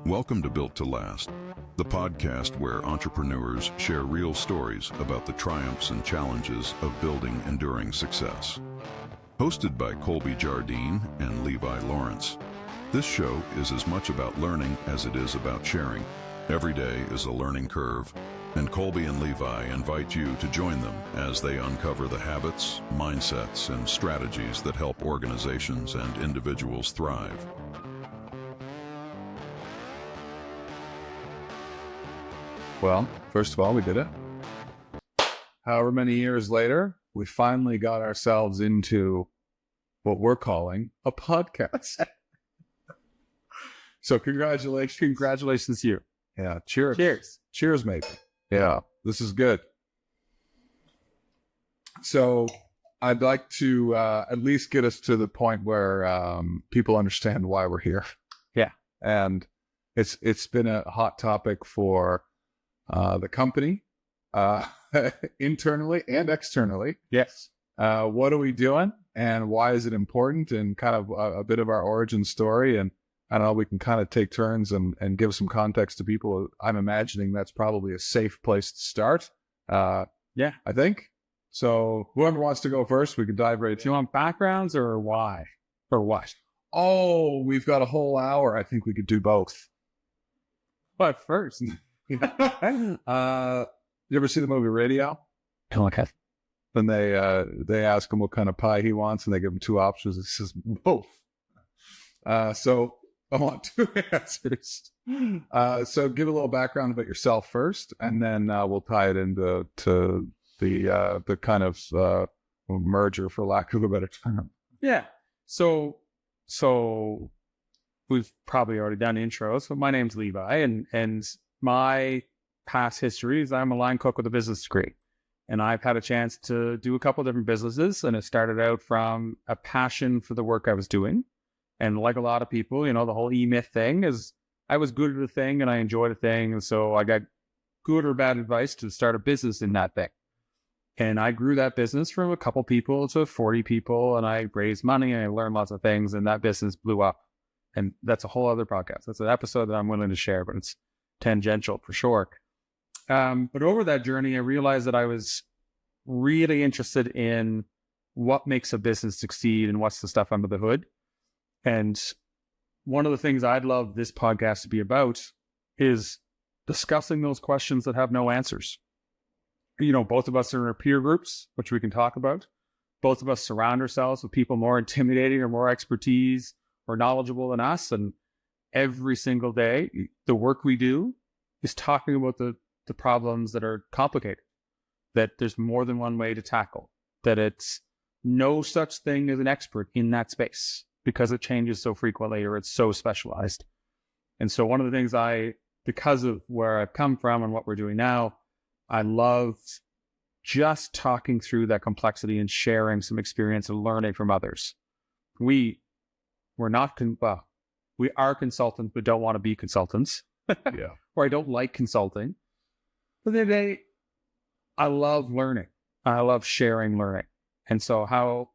Welcome to Built to Last, the podcast where entrepreneurs share real stories about the triumphs and challenges of building enduring success. Hosted by Colby Jardine and Levi Lawrence, this show is as much about learning as it is about sharing. Every day is a learning curve, and Colby and Levi invite you to join them as they uncover the habits, mindsets, and strategies that help organizations and individuals thrive. Well, first of all, we did it. However many years later, we finally got ourselves into what we're calling a podcast. So Congratulations to you. Yeah, cheers. Cheers. Cheers, mate. Yeah, this is good. So I'd like to at least get us to the point where people understand why we're here. Yeah. And it's been a hot topic for the company, internally and externally. Yes. What are we doing and why is it important, and kind of a bit of our origin story. And I don't know, we can kind of take turns and give some context to people. I'm imagining that's probably a safe place to start. Yeah. I think. So whoever wants to go first, we can dive right in. Do you want backgrounds or why? Or what? Oh, we've got a whole hour. I think we could do both. What first? You ever see the movie Radio? Okay. Then they ask him what kind of pie he wants, and they give him two options. He says both. So I want two answers. So give a little background about yourself first, and then we'll tie it into the kind of merger, for lack of a better term. Yeah. So we've probably already done intros. So my name's Levi, and my past history is I'm a line cook with a business degree. And I've had a chance to do a couple of different businesses, and it started out from a passion for the work I was doing. And like a lot of people, the whole E-Myth thing is I was good at a thing and I enjoyed a thing. And so I got good or bad advice to start a business in that thing. And I grew that business from a couple people to 40 people, and I raised money and I learned lots of things, and that business blew up. And that's a whole other podcast. That's an episode that I'm willing to share, but it's tangential for sure. But over that journey, I realized that I was really interested in what makes a business succeed and what's the stuff under the hood. And one of the things I'd love this podcast to be about is discussing those questions that have no answers. Both of us are in our peer groups, which we can talk about. Both of us surround ourselves with people more intimidating or more expertise or knowledgeable than us. And every single day, the work we do is talking about the problems that are complicated, that there's more than one way to tackle, that it's no such thing as an expert in that space because it changes so frequently or it's so specialized. And so one of the things because of where I've come from and what we're doing now, I love just talking through that complexity and sharing some experience and learning from others. We are consultants, but don't want to be consultants. Yeah. Or I don't like consulting. But then I love learning. I love sharing learning. And so how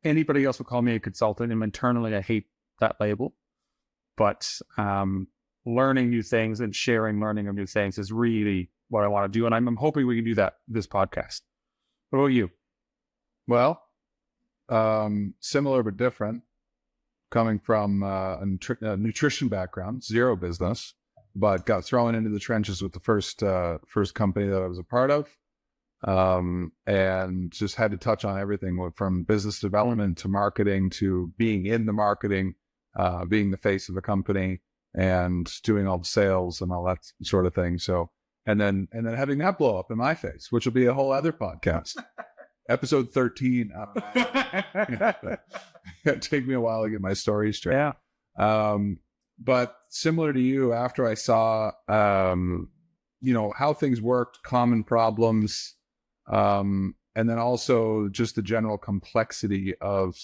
anybody else would call me a consultant, and internally I hate that label. But learning new things and sharing learning of new things is really what I want to do. And I'm hoping we can do that this podcast. What about you? Well, similar but different. Coming from a nutrition background, zero business, but got thrown into the trenches with the first company that I was a part of, and just had to touch on everything from business development to marketing to being in the marketing, being the face of the company, and doing all the sales and all that sort of thing. So, and then having that blow up in my face, which will be a whole other podcast. Episode 13. It'd take me a while to get my story straight. Yeah. But similar to you, after I saw, how things worked, common problems, and then also just the general complexity of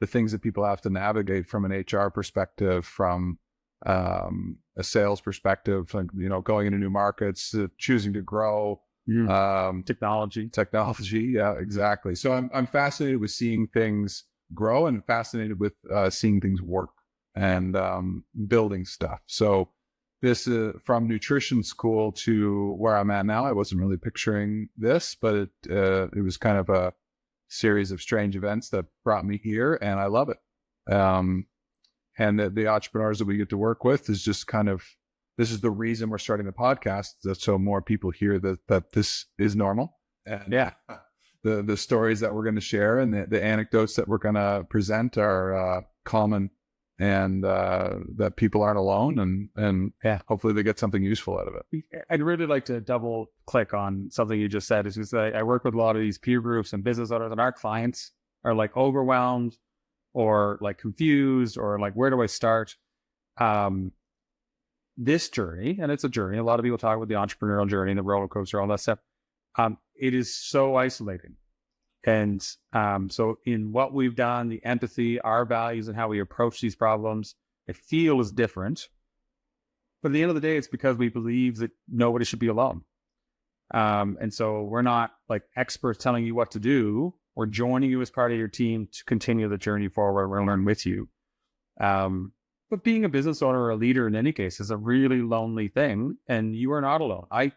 the things that people have to navigate from an HR perspective, from a sales perspective, going into new markets, choosing to grow. Technology. Yeah, exactly. So I'm fascinated with seeing things grow and fascinated with seeing things work and building stuff. So this from nutrition school to where I'm at now. I wasn't really picturing this, but it was kind of a series of strange events that brought me here, and I love it. And the entrepreneurs that we get to work with is just kind of, this is the reason we're starting the podcast, so more people hear that this is normal. And Yeah. The stories that we're going to share and the anecdotes that we're going to present are common, and that people aren't alone, and Yeah. hopefully they get something useful out of it. I'd really like to double click on something you just said. Is just that I work with a lot of these peer groups and business owners, and our clients are like overwhelmed or like confused or like, where do I start? This journey, and it's a journey. A lot of people talk about the entrepreneurial journey, the roller coaster, all that stuff. It is so isolating. And so in what we've done, the empathy, our values, and how we approach these problems, I feel is different. But at the end of the day, it's because we believe that nobody should be alone. And so we're not like experts telling you what to do. We're joining you as part of your team to continue the journey forward. We're going to learn with you. But being a business owner or a leader in any case is a really lonely thing, and you are not alone. I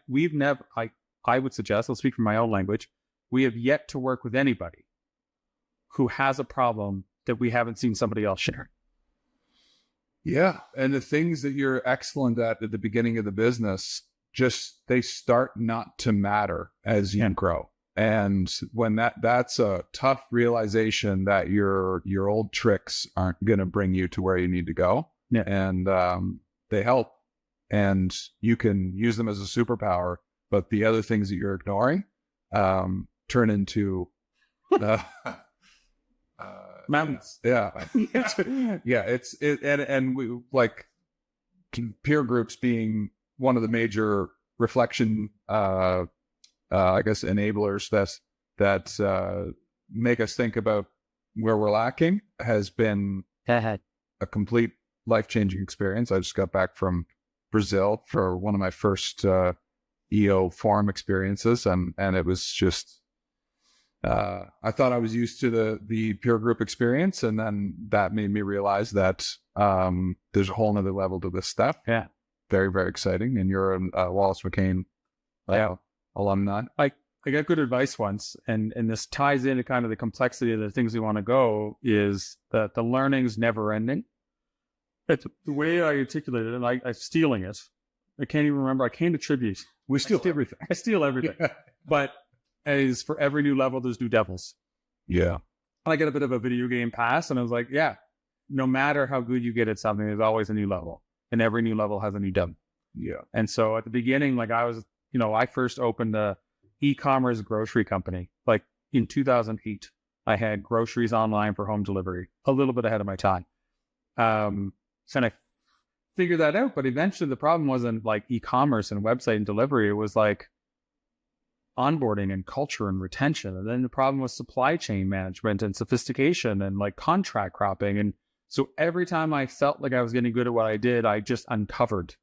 would suggest, I'll speak from my own language, we have yet to work with anybody who has a problem that we haven't seen somebody else share. Yeah. And the things that you're excellent at the beginning of the business, they start not to matter as you grow. And when that's a tough realization that your old tricks aren't going to bring you to where you need to go. Yeah. And they help, and you can use them as a superpower, but the other things that you're ignoring turn into mountains. Yeah. Yeah. And we like peer groups being one of the major reflection, I guess, enablers that make us think about where we're lacking, has been a complete life-changing experience. I just got back from Brazil for one of my first EO forum experiences, and it was just, I thought I was used to the peer group experience, and then that made me realize that there's a whole nother level to this stuff. Yeah. Very, very exciting. And you're a Wallace McCain alumni. I got good advice once, and this ties into kind of the complexity of the things we want to go, is that the learning's never ending. It's the way I articulated it, and I'm stealing it. I can't even remember. I can't attribute. We steal everything. I steal everything. But as for every new level, there's new devils. Yeah. And I get a bit of a video game pass, and I was like, yeah, no matter how good you get at something, there's always a new level. And every new level has a new devil. Yeah. And so at the beginning, like I first opened a e-commerce grocery company. Like in 2008, I had groceries online for home delivery, a little bit ahead of my time. So I figured that out, but eventually the problem wasn't like e-commerce and website and delivery. It was like onboarding and culture and retention. And then the problem was supply chain management and sophistication and like contract cropping. And so every time I felt like I was getting good at what I did, I just uncovered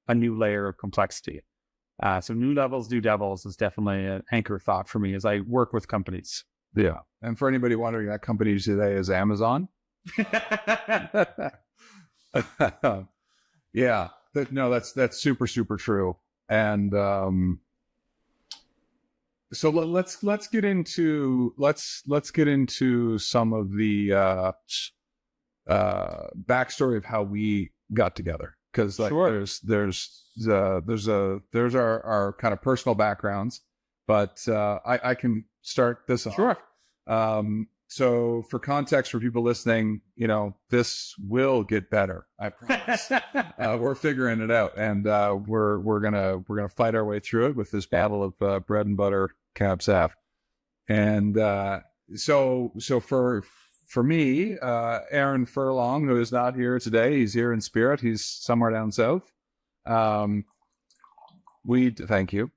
a new layer of complexity. So new levels, new devils is definitely an anchor thought for me as I work with companies. Yeah. And for anybody wondering, that company today is Amazon. Yeah. That's super, super true. And so let's get into some of the backstory of how we got together, because like Sure. there's our kind of personal backgrounds, but I can start this off. Sure. So for context for people listening, this will get better. I promise. We're figuring it out, and we're gonna fight our way through it with this battle of bread and butter Cab Sav. And so for me, Aaron Furlong, who is not here today, he's here in spirit. He's somewhere down south. Thank you.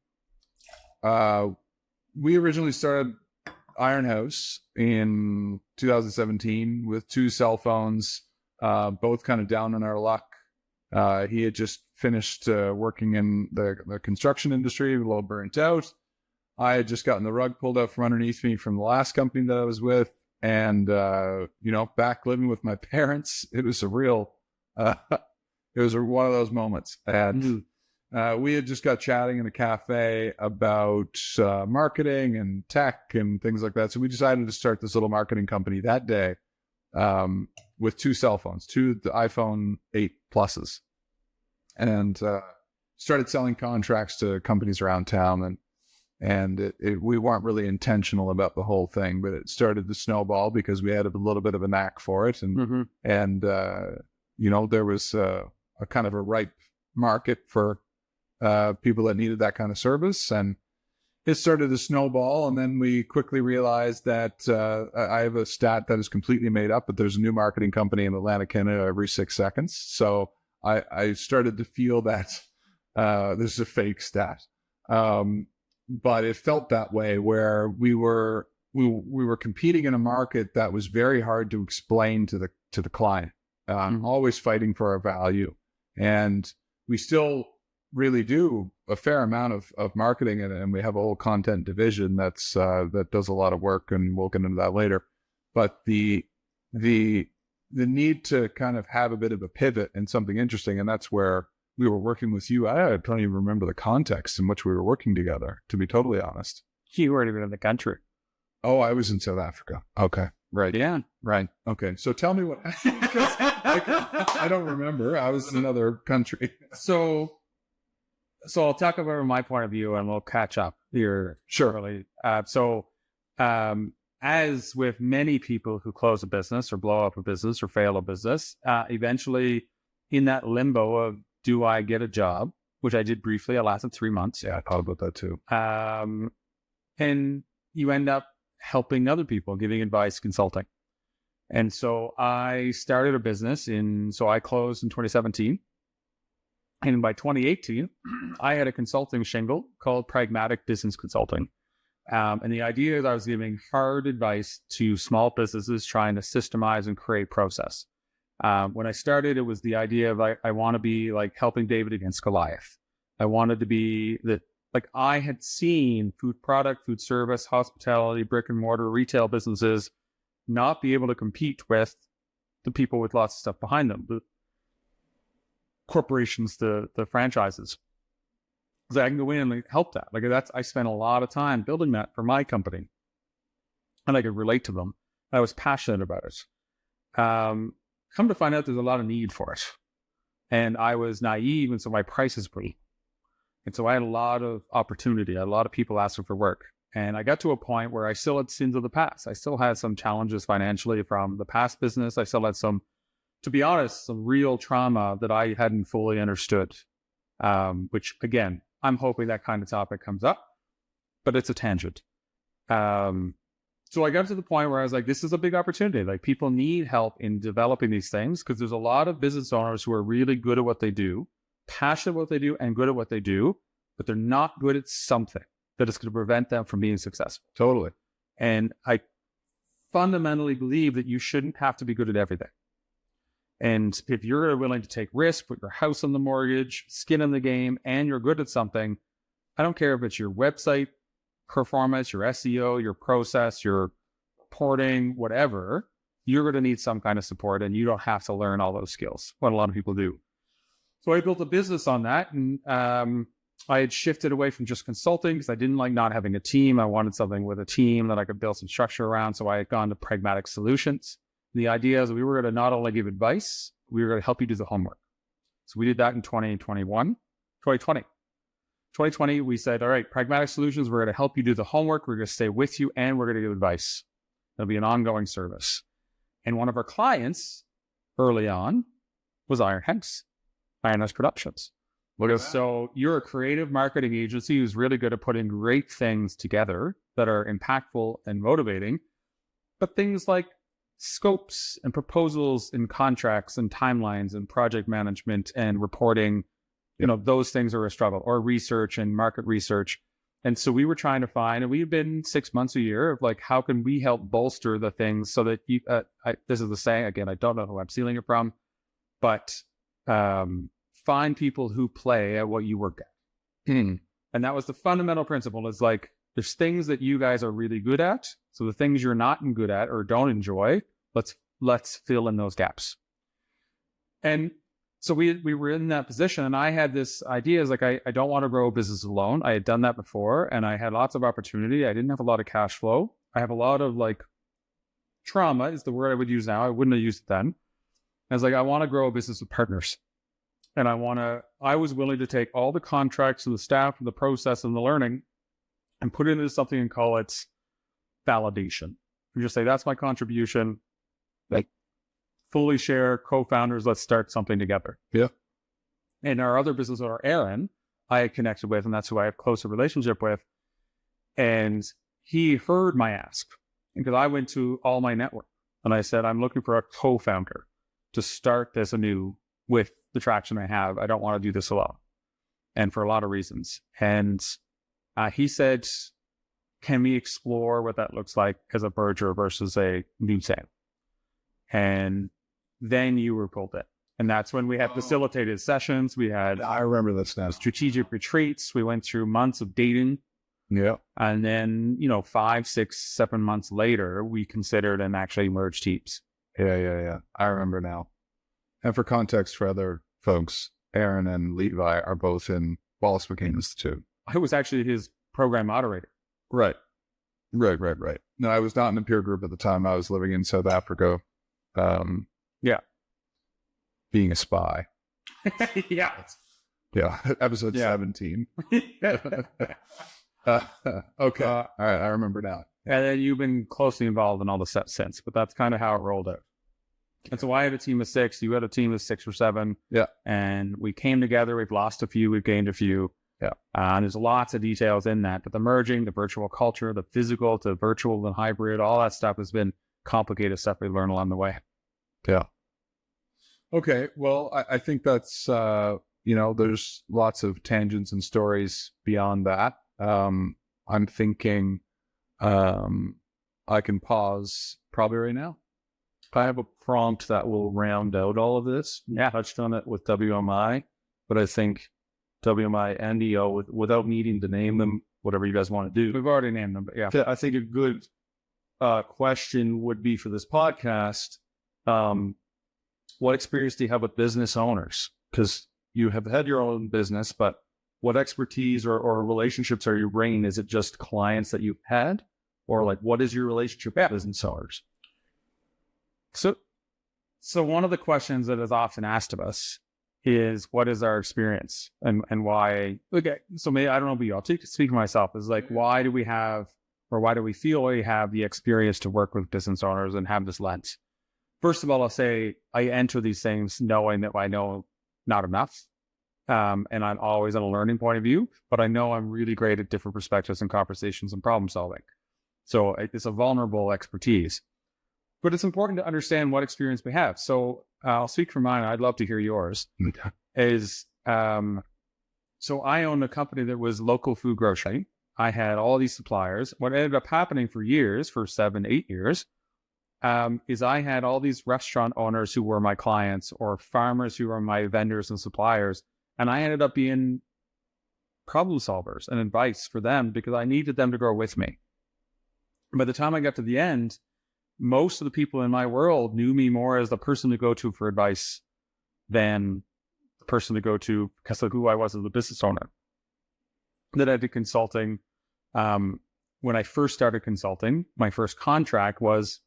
We originally started Iron House in 2017 with 2 cell phones, both kind of down on our luck. He had just finished working in the construction industry, a little burnt out. I had just gotten the rug pulled out from underneath me from the last company that I was with, and back living with my parents. It was a real It was one of those moments. And we had just got chatting in a cafe about marketing and tech and things like that. So we decided to start this little marketing company that day with 2 cell phones, the iPhone 8 Pluses, and started selling contracts to companies around town. And we weren't really intentional about the whole thing, but it started to snowball because we had a little bit of a knack for it. And, there was a kind of a ripe market for people that needed that kind of service. And it started to snowball. And then we quickly realized that I have a stat that is completely made up, but there's a new marketing company in Atlantic, Canada every 6 seconds. So I started to feel that this is a fake stat. But it felt that way, where we were competing in a market that was very hard to explain to the client, always fighting for our value. And we still really do a fair amount of marketing, and we have a whole content division that does a lot of work, and we'll get into that later. But the need to kind of have a bit of a pivot and something interesting, and that's where we were working with you. I don't even remember the context in which we were working together, to be totally honest. You weren't even in the country. Oh, I was in South Africa. Okay. Right. Yeah. Right. Okay. So tell me what happened, because I don't remember. I was in another country. So I'll talk about my point of view and we'll catch up here. Sure. As with many people who close a business or blow up a business or fail a business, eventually in that limbo of, do I get a job? Which I did briefly. I lasted 3 months. Yeah, I thought about that too. And you end up helping other people, giving advice, consulting. And so I started a business I closed in 2017. And by 2018, I had a consulting shingle called Pragmatic Business Consulting. And the idea is I was giving hard advice to small businesses trying to systemize and create process. When I started, it was the idea of I want to be like helping David against Goliath. I wanted to be I had seen food product, food service, hospitality, brick and mortar, retail businesses not be able to compete with the people with lots of stuff behind them, the corporations, the franchises. So I can go in and help that. I spent a lot of time building that for my company, and I could relate to them. I was passionate about it. Come to find out, there's a lot of need for it. And I was naive, and so my prices were. And so I had a lot of opportunity. I had a lot of people asking for work. And I got to a point where I still had sins of the past. I still had some challenges financially from the past business. I still had some real trauma that I hadn't fully understood, which, again, I'm hoping that kind of topic comes up, but it's a tangent. So I got to the point where I was like, this is a big opportunity. People need help in developing these things, because there's a lot of business owners who are really good at what they do, passionate about what they do, and good at what they do, but they're not good at something that is going to prevent them from being successful. Totally. And I fundamentally believe that you shouldn't have to be good at everything. And if you're willing to take risks, put your house on the mortgage, skin in the game, and you're good at something, I don't care if it's your website performance, your SEO, your process, your reporting, whatever, you're going to need some kind of support, and you don't have to learn all those skills, what a lot of people do. So I built a business on that, and I had shifted away from just consulting because I didn't like not having a team. I wanted something with a team that I could build some structure around. So I had gone to Pragmatic Solutions. The idea is we were going to not only give advice, we were going to help you do the homework. So we did that in 2020, we said, all right, Pragmatic Solutions, we're going to help you do the homework. We're going to stay with you, and we're going to give advice. It'll be an ongoing service. And one of our clients early on was Iron House Productions. So you're a creative marketing agency who's really good at putting great things together that are impactful and motivating, but things like scopes and proposals and contracts and timelines and project management and reporting, those things are a struggle, or research and market research. And so we were trying to find, and we've been 6 months, a year of how can we help bolster the things so that you, this is the saying, again, I don't know who I'm stealing it from, but find people who play at what you work at. And that was the fundamental principle, is there's things that you guys are really good at. So the things you're not good at or don't enjoy, let's fill in those gaps. And So we were in that position, and I had this idea is like, I don't want to grow a business alone. I had done that before, and I had lots of opportunity. I didn't have a lot of cash flow. I have a lot of like trauma is the word I would use now. I wouldn't have used it then. I was like, I want to grow a business with partners. And I was willing to take all the contracts and the staff and the process and the learning and put it into something and call it validation. And just say, that's my contribution. Like, fully share, co-founders, let's start something together. Yeah. And our other business owner, Aaron, I had connected with, and that's who I have closer relationship with. And he heard my ask because I went to all my network and I said, I'm looking for a co-founder to start this anew with the traction I have. I don't want to do this alone. And for a lot of reasons. And he said, can we explore what that looks like as a merger versus a new sale? And then you were pulled in. And that's when we had facilitated sessions. We had I remember this now. strategic retreats. We went through months of dating. Yeah. And then, 5, 6, 7 months later, we considered and actually merged teams. Yeah. I remember now. And for context for other folks, Aaron and Levi are both in Wallace McCain Institute. I was actually his program moderator. Right. No, I was not in the peer group at the time. I was living in South Africa. Yeah. Being a spy. Yeah. Yeah. Episode 17. Okay. All right. I remember now. And then you've been closely involved in all the steps since, but that's kind of how it rolled out. And so I had a team of 6. You had a team of 6 or 7. Yeah. And we came together. We've lost a few. We've gained a few. Yeah. And there's lots of details in that. But the merging, the virtual culture, the physical to virtual and hybrid, all that stuff has been complicated stuff we learned along the way. Yeah. Okay. Well, I think that's, there's lots of tangents and stories beyond that. I'm thinking I can pause probably right now. I have a prompt that will round out all of this. Yeah. Touched on it with WMI, but I think WMI and EO, without needing to name them, whatever you guys want to do. We've already named them, but yeah. I think a good question would be for this podcast, what experience do you have with business owners? Because you have had your own business, but what expertise or relationships are you bringing? Is it just clients that you've had? Or like, what is your relationship with business owners? So one of the questions that is often asked of us is, what is our experience and why? Okay, so maybe, I don't know about you, I'll speak for myself, is like, why do we feel we have the experience to work with business owners and have this lens? First of all, I'll say I enter these things knowing that I know not enough. And I'm always on a learning point of view, but I know I'm really great at different perspectives and conversations and problem solving. So it's a vulnerable expertise. But it's important to understand what experience we have. So I'll speak for mine. I'd love to hear yours. So I owned a company that was local food grocery. I had all these suppliers. What ended up happening for years, for 7, 8 years, is I had all these restaurant owners who were my clients or farmers who were my vendors and suppliers. And I ended up being problem solvers and advice for them because I needed them to grow with me. By the time I got to the end, most of the people in my world knew me more as the person to go to for advice than the person to go to because of who I was as a business owner. Then I did consulting. When I first started consulting, my first contract was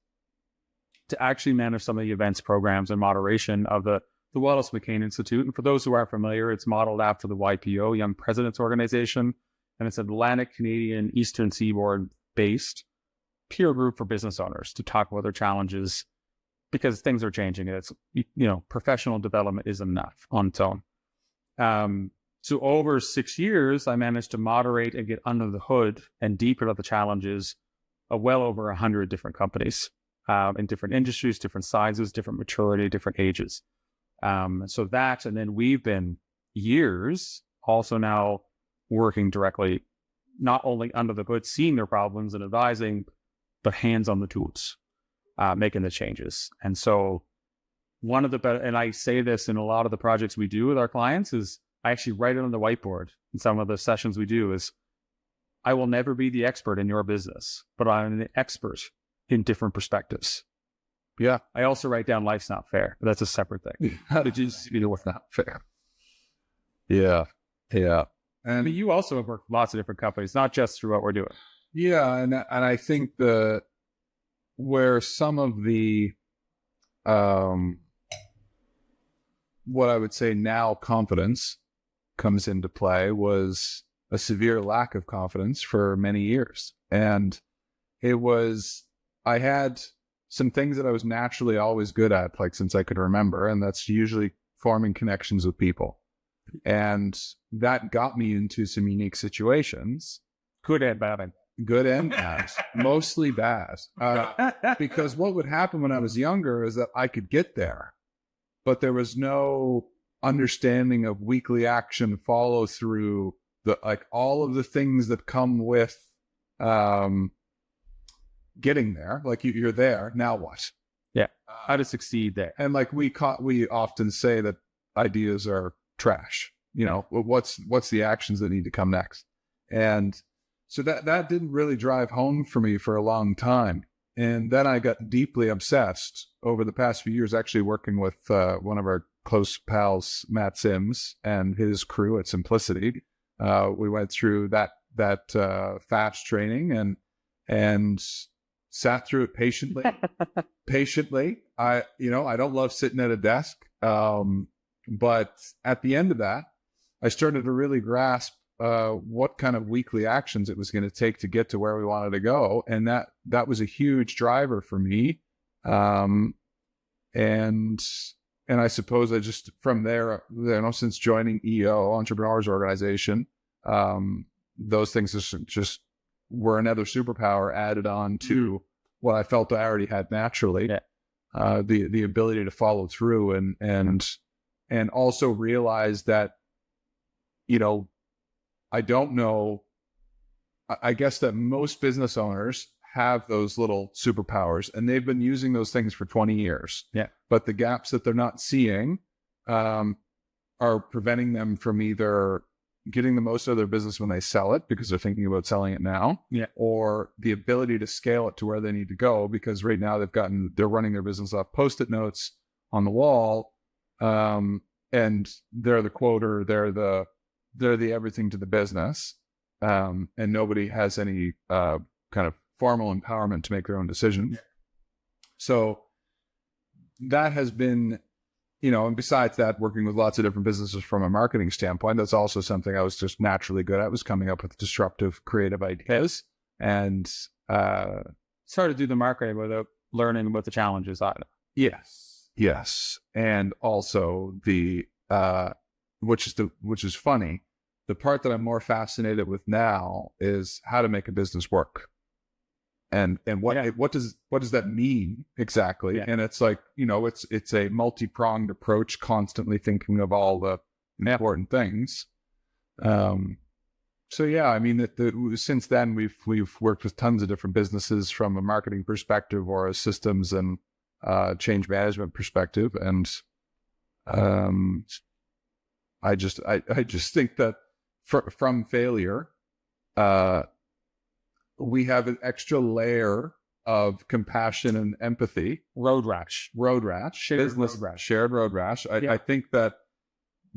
to actually manage some of the events programs and moderation of the Wallace McCain Institute. And for those who aren't familiar, it's modeled after the YPO, Young Presidents Organization, and it's Atlantic, Canadian, Eastern Seaboard based peer group for business owners to talk about their challenges because things are changing. It's, professional development isn't enough on its own. So over 6 years, I managed to moderate and get under the hood and deep into the challenges of well over 100 different companies in different industries, different sizes, different maturity, different ages. So that, and then we've been years also now working directly, not only under the hood, seeing their problems and advising, but hands on the tools, making the changes. And so one of the better, and I say this in a lot of the projects we do with our clients, is I actually write it on the whiteboard in some of the sessions we do is, I will never be the expert in your business, but I'm an expert in different perspectives. Yeah. I also write down life's not fair, but that's a separate thing. How did you see what's not fair? Yeah. Yeah. But you also have worked with lots of different companies, not just through what we're doing. Yeah. And I think where some of the, what I would say now confidence comes into play was a severe lack of confidence for many years. And I had some things that I was naturally always good at, like since I could remember, and that's usually forming connections with people. And that got me into some unique situations. Good and bad. Good and bad. Mostly bad. Because what would happen when I was younger is that I could get there, but there was no understanding of weekly action, follow through, all of the things that come with getting there. Like you're there, now what? Yeah. How to succeed there. And like we often say that ideas are trash. What's the actions that need to come next? And so that didn't really drive home for me for a long time. And then I got deeply obsessed over the past few years, actually working with one of our close pals, Matt Sims, and his crew at Simplicity. We went through that fast training and sat through it patiently. I don't love sitting at a desk. But at the end of that, I started to really grasp what kind of weekly actions it was going to take to get to where we wanted to go. And that was a huge driver for me. And I suppose I just, from there, since joining EO, Entrepreneurs Organization, those things just were another superpower added on to what I felt I already had naturally. Yeah. The ability to follow through and also realize that, I don't know, I guess that most business owners have those little superpowers and they've been using those things for 20 years. Yeah. But the gaps that they're not seeing are preventing them from either getting the most out of their business when they sell it because they're thinking about selling it now, or the ability to scale it to where they need to go because right now they're running their business off Post-it notes on the wall, and they're the quoter, they're the everything to the business, and nobody has any kind of formal empowerment to make their own decisions. Yeah. So that has been, and besides that, working with lots of different businesses from a marketing standpoint, that's also something I was just naturally good at, was coming up with disruptive, creative ideas. And it's hard to do the marketing without learning about the challenges on it. Yes. And also which is funny, the part that I'm more fascinated with now is how to make a business work. And what does that mean exactly? Yeah. And it's like, it's a multi-pronged approach, constantly thinking of all the important things. So yeah, I mean, since then we've worked with tons of different businesses from a marketing perspective or a systems and change management perspective. And I just think that from failure, we have an extra layer of compassion and empathy. Road rash. Shared road rash. I think that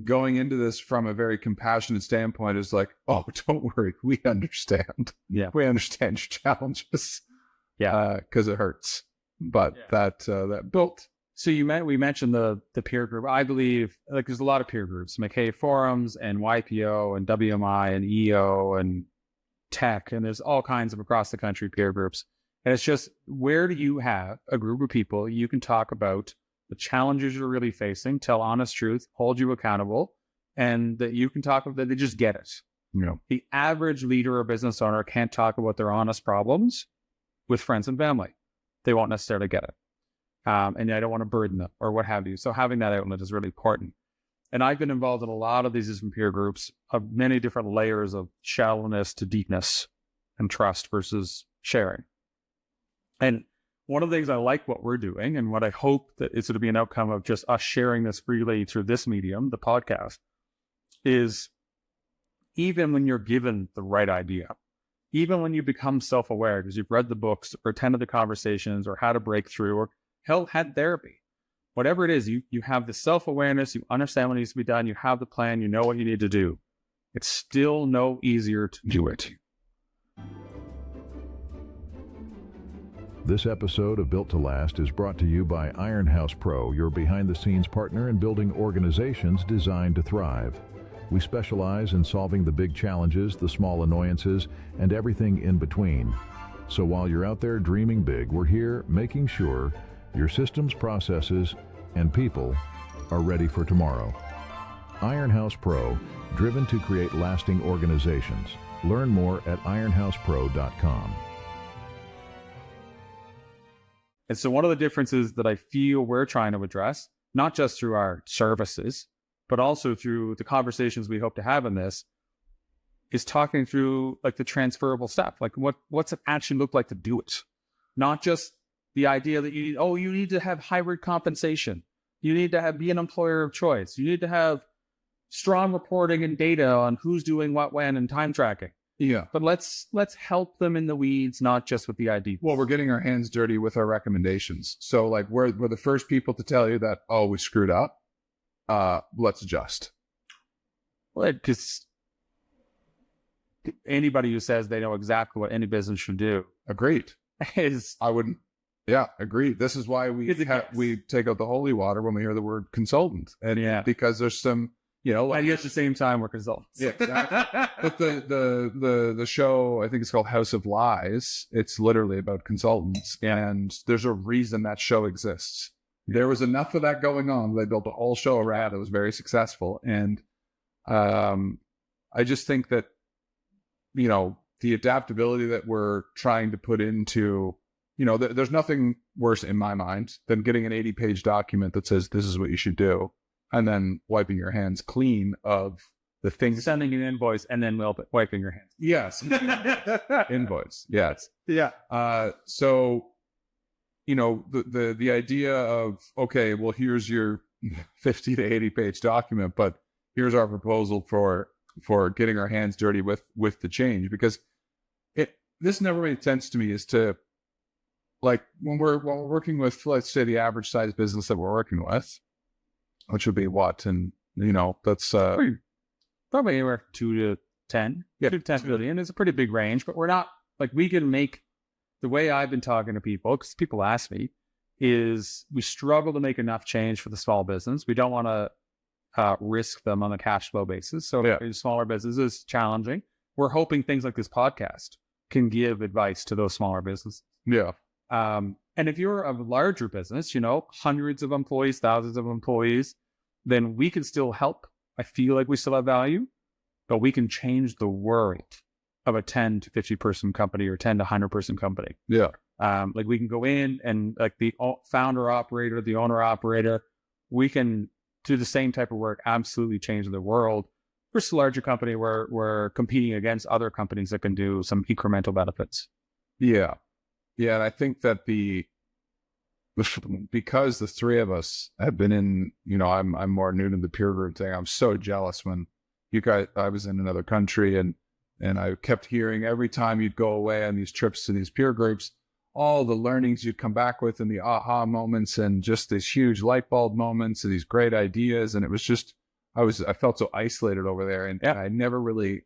going into this from a very compassionate standpoint is like, oh, don't worry, we understand. Yeah. We understand your challenges. Yeah. Because it hurts. But that built. So we mentioned the peer group. I believe there's a lot of peer groups, McKay Forums and YPO and WMI and EO and tech, and there's all kinds of across the country peer groups. And it's just, where do you have a group of people you can talk about the challenges you're really facing, tell honest truth, hold you accountable, and that you can talk about that they just get it. Yeah. The average leader or business owner can't talk about their honest problems with friends and family. They won't necessarily get it. And I don't want to burden them or what have you. So having that outlet is really important. And I've been involved in a lot of these different peer groups of many different layers of shallowness to deepness and trust versus sharing. And one of the things I like what we're doing and what I hope that is going to be an outcome of just us sharing this freely through this medium, the podcast, is even when you're given the right idea, even when you become self-aware because you've read the books or attended the conversations or how to break through, or hell, had therapy. Whatever it is, you have the self-awareness, you understand what needs to be done, you have the plan, you know what you need to do. It's still no easier to do it. This episode of Built to Last is brought to you by Ironhouse Pro, your behind-the-scenes partner in building organizations designed to thrive. We specialize in solving the big challenges, the small annoyances, and everything in between. So while you're out there dreaming big, we're here making sure your systems, processes, and people are ready for tomorrow. Ironhouse Pro, driven to create lasting organizations. Learn more at ironhousepro.com. And so one of the differences that I feel we're trying to address, not just through our services, but also through the conversations we hope to have in this, is talking through like the transferable stuff. Like what's it actually look like to do it? Not just the idea that you need to have hybrid compensation. You need to be an employer of choice. You need to have strong reporting and data on who's doing what, when, and time tracking. Yeah. But let's help them in the weeds, not just with the ID. Well, we're getting our hands dirty with our recommendations. So like we're the first people to tell you that, oh, we screwed up. Let's adjust. Well, because anybody who says they know exactly what any business should do Agreed. is I wouldn't. Yeah, agreed. This is why we take out the holy water when we hear the word consultant. And because there's some, and at the same time we're consultants. Yeah, exactly. But the show, I think it's called House of Lies. It's literally about consultants, and there's a reason that show exists. There was enough of that going on. They built a whole show around it. It was very successful, and I just think that the adaptability that we're trying to put into, there's nothing worse in my mind than getting an 80-page document that says this is what you should do, and then wiping your hands clean of the things. Sending an invoice and then wiping your hands. Yes. Invoice. Yes. Yeah. So, the idea of, okay, well, here's your 50 to 80-page document, but here's our proposal for getting our hands dirty with the change, because this never made sense to me, is to, like, when we're working with, let's say, the average size business that we're working with, which would be what? And, that's probably anywhere 2 to 10. Yeah, 2 to 10 billion is a pretty big range, but we're not, like, we can make, the way I've been talking to people, because people ask me, is we struggle to make enough change for the small business. We don't want to risk them on a cash flow basis. So smaller businesses is challenging. We're hoping things like this podcast can give advice to those smaller businesses. Yeah. And if you're a larger business, hundreds of employees, thousands of employees, then we can still help. I feel like we still have value, but we can change the world of a 10 to 50 person company or 10 to 100 person company. Yeah. Like we can go in and, like, the founder operator, the owner operator, we can do the same type of work, absolutely change the world. Versus a larger company where we're competing against other companies that can do some incremental benefits. Yeah. Yeah. And I think that because the three of us have been in, I'm more new to the peer group thing. I'm so jealous when I was in another country and I kept hearing every time you'd go away on these trips to these peer groups, all the learnings you'd come back with and the aha moments and just these huge light bulb moments and these great ideas. And it was just, I felt so isolated over there, and I never really,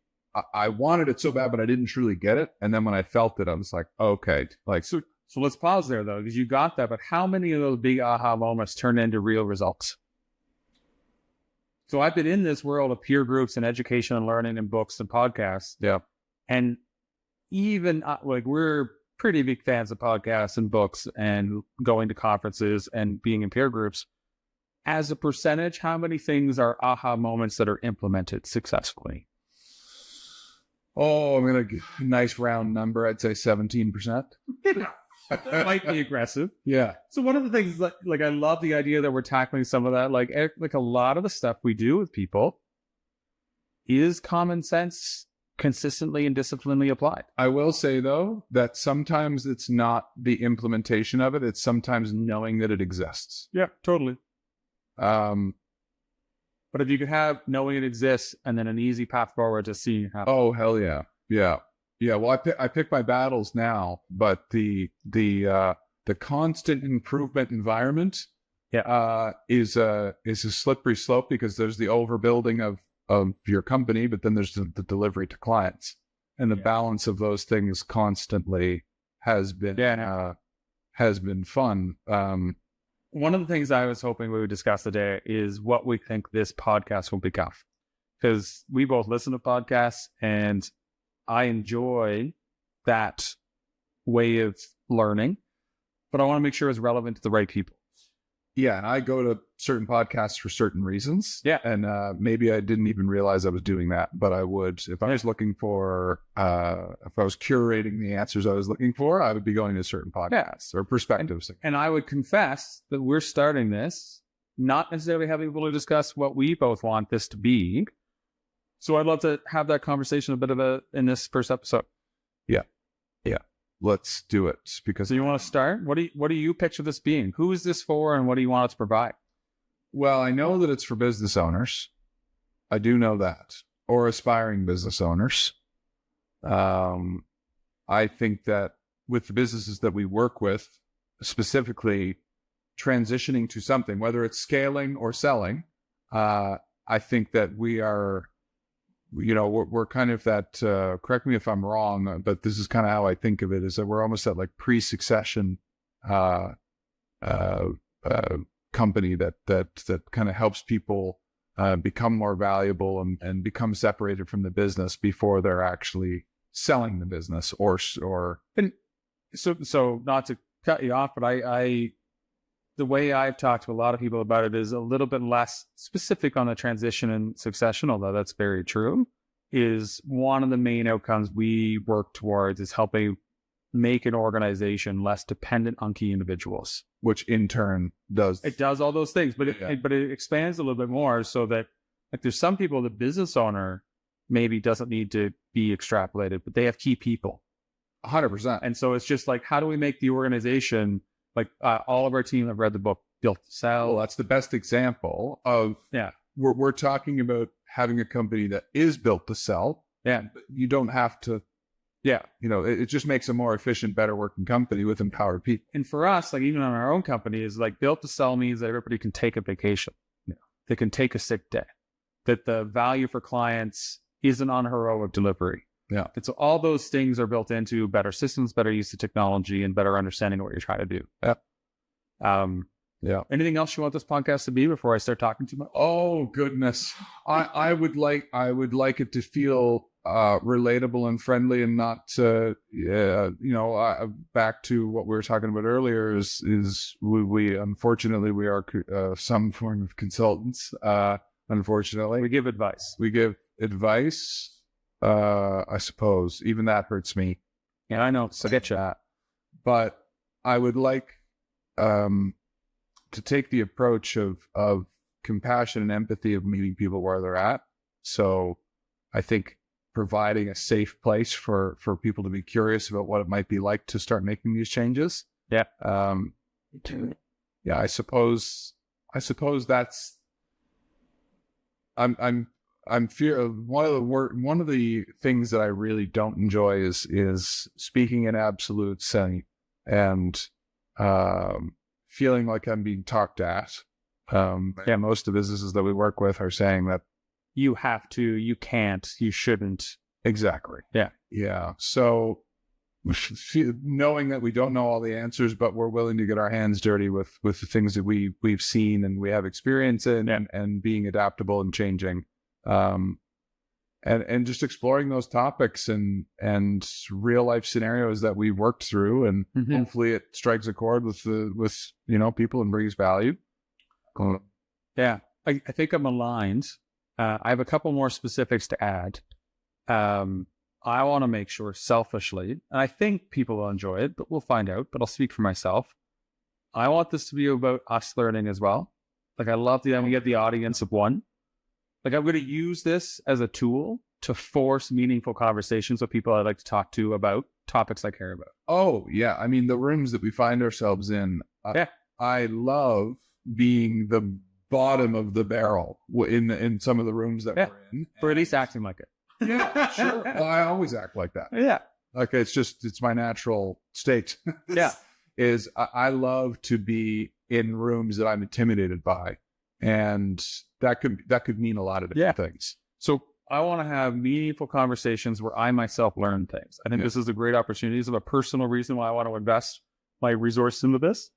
I wanted it so bad, but I didn't truly get it. And then when I felt it, I was like, okay, like, so let's pause there though, because you got that, but how many of those big aha moments turn into real results? So I've been in this world of peer groups and education and learning and books and podcasts. Yeah. And even we're pretty big fans of podcasts and books and going to conferences and being in peer groups. As a percentage, how many things are aha moments that are implemented successfully? Oh, I'm going to give a nice round number. I'd say 17%. That might be aggressive. Yeah. So one of the things, like I love the idea that we're tackling some of that. Like a lot of the stuff we do with people is common sense, consistently and disciplinedly applied. I will say, though, that sometimes it's not the implementation of it. It's sometimes knowing that it exists. Yeah, totally. But if you could have knowing it exists and then an easy path forward to seeing it happen. Oh, hell yeah. Yeah. Yeah. Well, I pick my battles now, but the the constant improvement environment is a slippery slope, because there's the overbuilding of your company, but then there's the delivery to clients, and the balance of those things constantly has been fun. One of the things I was hoping we would discuss today is what we think this podcast will become, because we both listen to podcasts, and I enjoy that way of learning, but I want to make sure it's relevant to the right people. Yeah, and I go to certain podcasts for certain reasons. Yeah. And maybe I didn't even realize I was doing that, but I would, if I was looking for, if I was curating the answers I was looking for, I would be going to certain podcasts or perspectives. And I would confess that we're starting this, not necessarily having people to discuss what we both want this to be. So I'd love to have that conversation in this first episode. Yeah. Let's do it. Because So you want to start? What do you picture this being? Who is this for, and what do you want it to provide? Well, I know that it's for business owners. I do know that. Or aspiring business owners. I think that with the businesses that we work with, specifically transitioning to something, whether it's scaling or selling, I think that we are, we're kind of that, correct me if I'm wrong, but this is kind of how I think of it, is that we're almost at like pre-succession company that kind of helps people become more valuable and become separated from the business before they're actually selling the business or. And so not to cut you off, but I the way I've talked to a lot of people about it is a little bit less specific on the transition and succession, although that's very true. Is one of the main outcomes we work towards is helping make an organization less dependent on key individuals. Which in turn does. It does all those things, but it expands a little bit more, so that like there's some people, the business owner maybe doesn't need to be extrapolated, but they have key people. 100%. And so it's just like, how do we make the organization, like all of our team have read the book Built to Sell. Well, that's the best example of, we're talking about having a company that is built to sell. Yeah. But you don't have to, it just makes a more efficient, better working company with empowered people. And for us, like even on our own company, is like Built to Sell means that everybody can take a vacation. Yeah. They can take a sick day. That the value for clients isn't on heroic delivery. Yeah. And so all those things are built into better systems, better use of technology, and better understanding of what you're trying to do. Yeah. Anything else you want this podcast to be before I start talking too much? Oh goodness. I would like it to feel relatable and friendly, and not back to what we were talking about earlier is we unfortunately we are some form of consultants. Unfortunately, we give advice. I suppose even that hurts me. Yeah, I know. So get you. But I would like to take the approach of compassion and empathy of meeting people where they're at. So I think providing a safe place for people to be curious about what it might be like to start making these changes. Yeah. I suppose that's. I'm fear one of the things that I really don't enjoy is speaking in absolutes and feeling like I'm being talked at. Most of the businesses that we work with are saying that you have to, you can't, you shouldn't. Exactly. Yeah. So knowing that we don't know all the answers, but we're willing to get our hands dirty with the things that we've seen and we have experience in, and being adaptable and changing. And just exploring those topics and real life scenarios that we've worked through, and hopefully it strikes a chord with people and brings value. Yeah, I think I'm aligned. I have a couple more specifics to add. I want to make sure selfishly, and I think people will enjoy it, but we'll find out. But I'll speak for myself. I want this to be about us learning as well. Like I love that we get the audience of one. Like I'm going to use this as a tool to force meaningful conversations with people I'd like to talk to about topics I care about. Oh yeah. I mean, the rooms that we find ourselves in, I love being the bottom of the barrel in some of the rooms that we're in. Or at least acting like it. Yeah, sure. Well, I always act like that. Yeah. Like it's my natural state. Yeah. is I love to be in rooms that I'm intimidated by, and that could mean a lot of different things. So I want to have meaningful conversations where I myself learn things. I think this is a great opportunity. This is a personal reason why I want to invest my resources into this.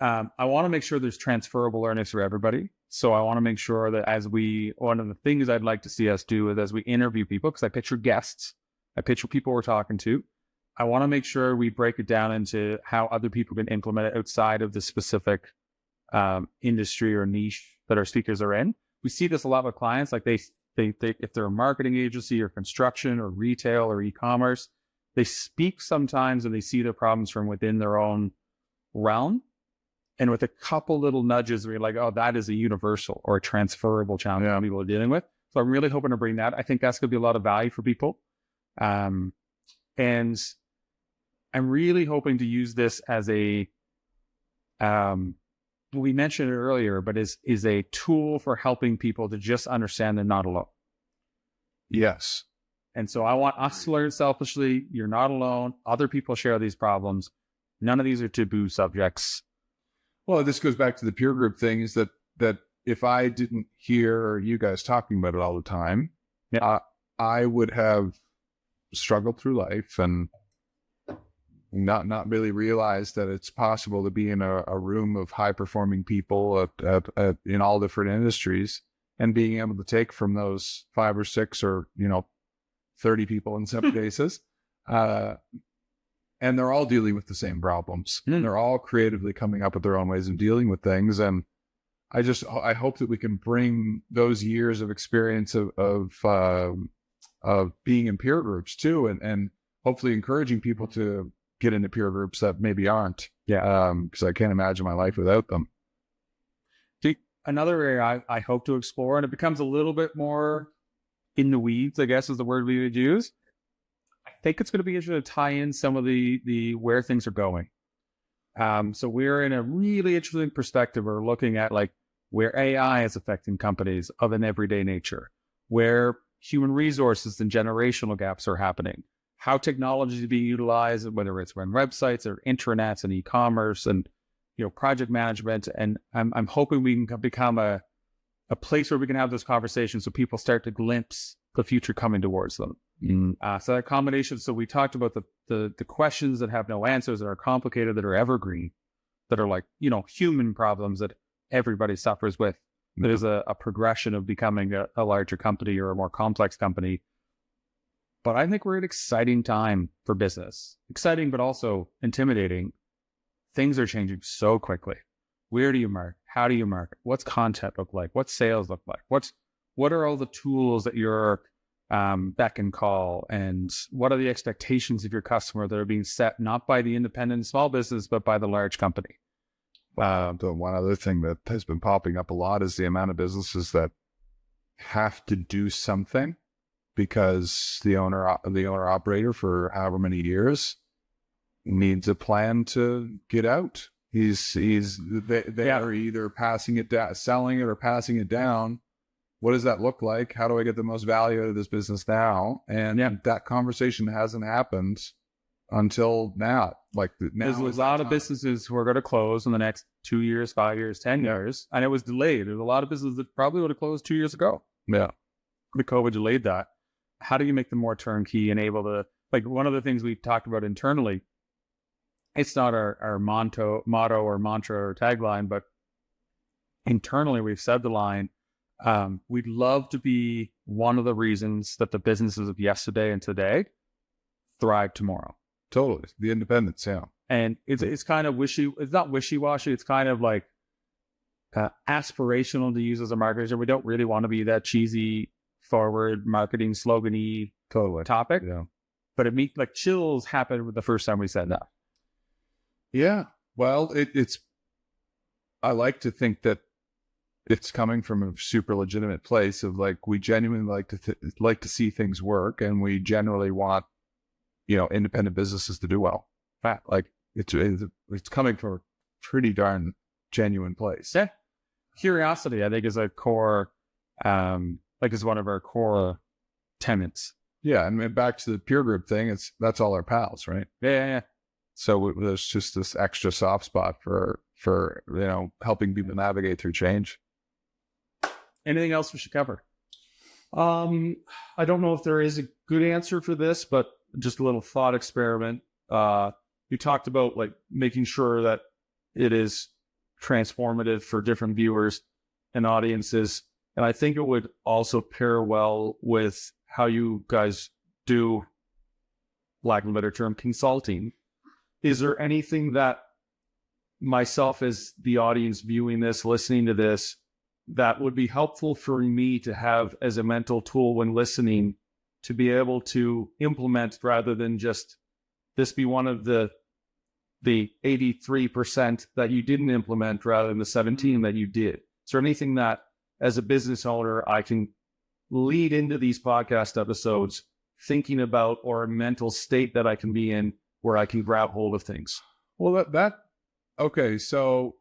I want to make sure there's transferable learnings for everybody. So I want to make sure that one of the things I'd like to see us do is as we interview people, because I picture guests, I picture people we're talking to, I want to make sure we break it down into how other people can implement it outside of the specific industry or niche that our speakers are in. We see this a lot with clients, like they if they're a marketing agency or construction or retail or e-commerce, they speak sometimes and they see the problems from within their own realm. And with a couple little nudges, we're like, oh, that is a universal or a transferable challenge that people are dealing with. So I'm really hoping to bring that. I think that's going to be a lot of value for people. And I'm really hoping to use this as we mentioned it earlier, but is a tool for helping people to just understand they're not alone. Yes. And so I want us to learn selfishly, you're not alone. Other people share these problems. None of these are taboo subjects. Well, this goes back to the peer group thing, is that if I didn't hear you guys talking about it all the time, I would have struggled through life and not really realized that it's possible to be in a room of high-performing people in all different industries and being able to take from those 5 or 6 or 30 people in some cases. And they're all dealing with the same problems. They're all creatively coming up with their own ways of dealing with things. And I hope that we can bring those years of experience of being in peer groups too, and hopefully encouraging people to get into peer groups that maybe aren't. Because I can't imagine my life without them. Another area I hope to explore, and it becomes a little bit more in the weeds, I guess is the word we would use. I think it's going to be interesting to tie in some of the where things are going. So we're in a really interesting perspective. We're looking at like where AI is affecting companies of an everyday nature, where human resources and generational gaps are happening, how technology is being utilized, whether it's on websites or intranets and e-commerce and project management. And I'm hoping we can become a place where we can have those conversations so people start to glimpse the future coming towards them. So that combination, so we talked about the questions that have no answers, that are complicated, that are evergreen, that are like, human problems that everybody suffers with. There's a progression of becoming a larger company or a more complex company. But I think we're at an exciting time for business. Exciting, but also intimidating. Things are changing so quickly. Where do you market? How do you market? What's content look like? What's sales look like? What are all the tools that you're beck and call, and what are the expectations of your customer that are being set not by the independent small business but by the large company? The one other thing that has been popping up a lot is the amount of businesses that have to do something because the owner operator for however many years needs a plan to get out. They are either passing it down, selling it, or passing it down. What does that look like? How do I get the most value out of this business now? And that conversation hasn't happened until now. There's a lot of businesses who are going to close in the next 2 years, 5 years, 10 years. And it was delayed. There's a lot of businesses that probably would have closed 2 years ago. Yeah. The COVID delayed that. How do you make them more turnkey and able to, like one of the things we talked about internally, it's not our motto or mantra or tagline, but internally we've said the line, we'd love to be one of the reasons that the businesses of yesterday and today thrive tomorrow. Totally. The independence, yeah. And it's kind of it's not wishy-washy. It's kind of like aspirational to use as a marketer. We don't really want to be that cheesy forward marketing slogan-y topic. Yeah. But like chills happened with the first time we said that. Yeah. Well, it's I like to think that it's coming from a super legitimate place of like, we genuinely like to see things work, and we generally want, independent businesses to do well. Like it's coming from a pretty darn genuine place. Yeah. Curiosity, I think, is a core, is one of our core tenets. Yeah. And back to the peer group thing, that's all our pals, right? Yeah. So there's just this extra soft spot for helping people navigate through change. Anything else we should cover? I don't know if there is a good answer for this, but just a little thought experiment. You talked about like making sure that it is transformative for different viewers and audiences. And I think it would also pair well with how you guys do, lack of a better term, consulting. Is there anything that myself as the audience viewing this, listening to this, that would be helpful for me to have as a mental tool when listening to be able to implement, rather than just this be one of the 83% that you didn't implement rather than the 17 that you did? Is there anything that as a business owner I can lead into these podcast episodes thinking about, or a mental state that I can be in where I can grab hold of things? Well, okay. So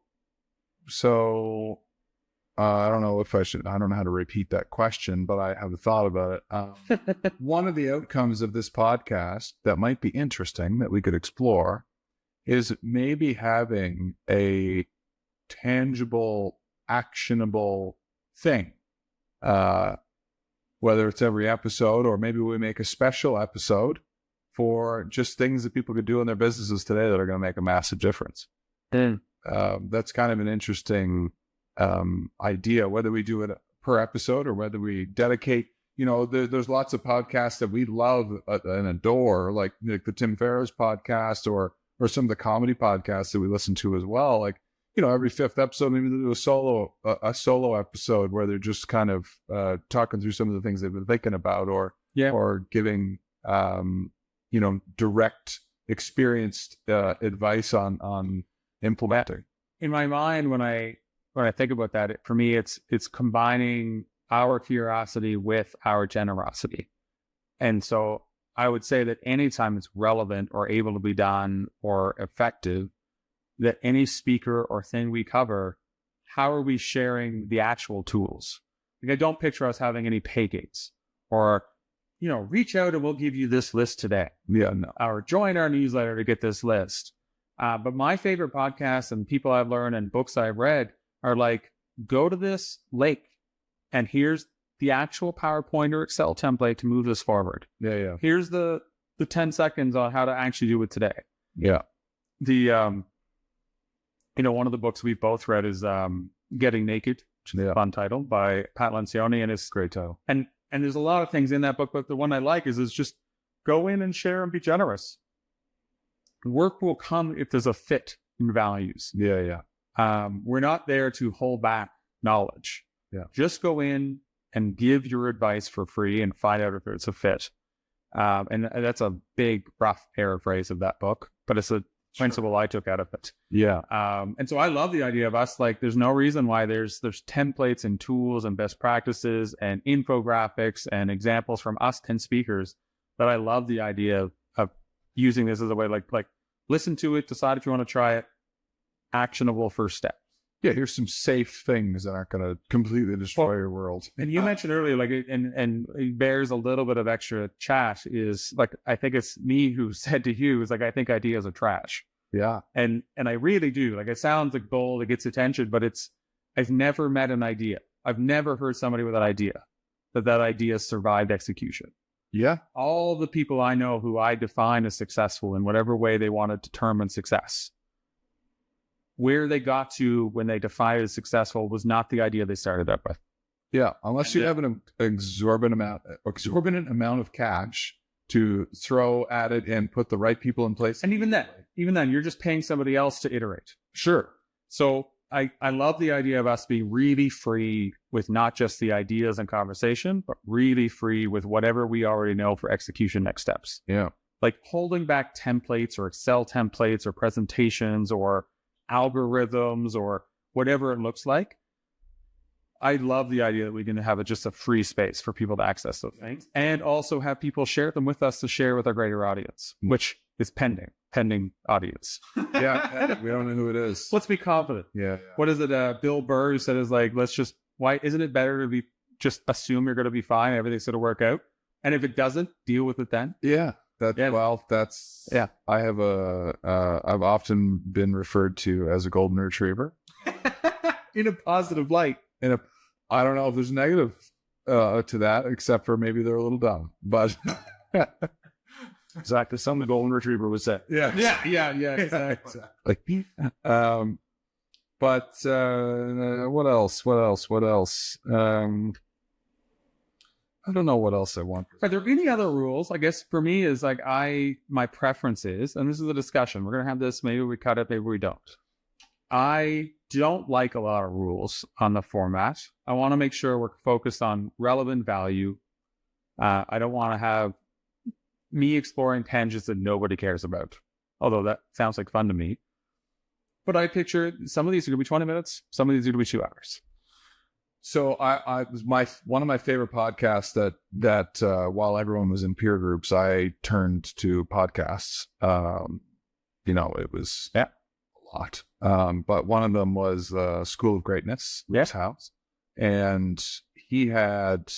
I don't know if I don't know how to repeat that question, but I have a thought about it. One of the outcomes of this podcast that might be interesting that we could explore is maybe having a tangible, actionable thing, whether it's every episode, or maybe we make a special episode for just things that people could do in their businesses today that are going to make a massive difference. That's kind of an interesting idea, whether we do it per episode or whether we dedicate, there's lots of podcasts that we love and adore, like the Tim Ferriss podcast or some of the comedy podcasts that we listen to as well. Like, every fifth episode, maybe they'll do a solo episode where they're just kind of talking through some of the things they've been thinking about, or giving direct, experienced advice on implementing. In my mind, when I think about that, for me, it's combining our curiosity with our generosity. And so I would say that anytime it's relevant or able to be done or effective, that any speaker or thing we cover, how are we sharing the actual tools? Like, I don't picture us having any pay gates or, reach out and we'll give you this list today. Yeah, no. Or join our newsletter to get this list. But my favorite podcasts and people I've learned and books I've read are like, go to this lake and here's the actual PowerPoint or Excel template to move this forward. Yeah. Here's the 10 seconds on how to actually do it today. Yeah. One of the books we've both read is Getting Naked, which is a fun title, by Pat Lencioni, and it's great title. And there's a lot of things in that book, but the one I like is just go in and share and be generous. Work will come if there's a fit in values. Yeah. We're not there to hold back knowledge. Yeah. Just go in and give your advice for free and find out if it's a fit. And that's a big, rough paraphrase of that book, but it's a principle I took out of it. Yeah. And so I love the idea of us, like, there's no reason why there's templates and tools and best practices and infographics and examples from us 10 speakers, but I love the idea of using this as a way, like listen to it, decide if you want to try it, actionable first step. Yeah, here's some safe things that aren't going to completely destroy your world. And you mentioned earlier, like, and it bears a little bit of extra chat, is like, I think it's me who said to you, is like, I think ideas are trash. Yeah. And I really do. Like, it sounds like bold, it gets attention, but I've never met an idea. I've never heard somebody with an idea that idea survived execution. Yeah. All the people I know who I define as successful in whatever way they want to determine success, where they got to when they defined it as successful was not the idea they started out with. Yeah, unless you have an exorbitant amount of cash to throw at it and put the right people in place. And even then, you're just paying somebody else to iterate. Sure. So I love the idea of us being really free with not just the ideas and conversation, but really free with whatever we already know for execution next steps. Yeah. Like holding back templates or Excel templates or presentations or algorithms or whatever it looks like. I love the idea that we can have just a free space for people to access those things, and also have people share them with us to share with our greater audience, which is pending audience. Yeah, we don't know who it is. Let's be confident. Yeah. What is it? Bill Burr, who said, is like, why isn't it better to just assume you're going to be fine, everything's going to work out, and if it doesn't, deal with it then. Yeah. That's I have I've often been referred to as a golden retriever in a positive light. I don't know if there's a negative to that, except for maybe they're a little dumb. But Exactly. Some of the golden retriever was that. yeah, exactly. But what else? I don't know what else I want. Are there any other rules? I guess for me is like my preference is, and this is a discussion. We're going to have this. Maybe we cut it. Maybe we don't. I don't like a lot of rules on the format. I want to make sure we're focused on relevant value. I don't want to have me exploring tangents that nobody cares about, although that sounds like fun to me. But I picture some of these are going to be 20 minutes. Some of these are going to be 2 hours. So I was one of my favorite podcasts that while everyone was in peer groups, I turned to podcasts. It was a lot. But one of them was School of Greatness, Lewis House. And he had,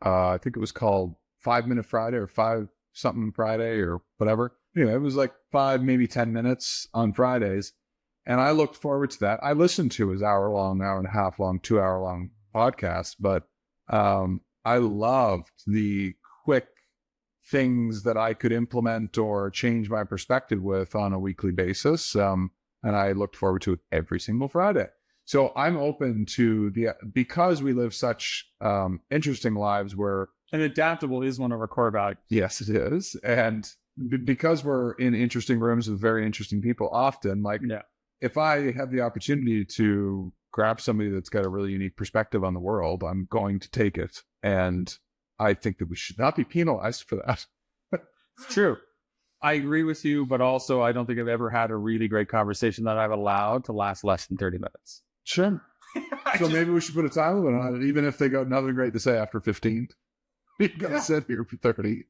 I think it was called 5 Minute Friday or 5 something Friday or whatever. Anyway, it was like 5, maybe 10 minutes on Fridays. And I looked forward to that. I listened to his hour and a half long, 2 hour long podcast, but I loved the quick things that I could implement or change my perspective with on a weekly basis. And I looked forward to it every single Friday. So I'm open to because we live such interesting lives where... And adaptable is one of our core values. Yes, it is. And because we're in interesting rooms with very interesting people often, if I have the opportunity to grab somebody that's got a really unique perspective on the world, I'm going to take it. And I think that we should not be penalized for that. It's true. I agree with you, but also I don't think I've ever had a really great conversation that I've allowed to last less than 30 minutes. Sure. So maybe we should put a time limit on it, even if they got nothing great to say after 15. We got to sit here for 30.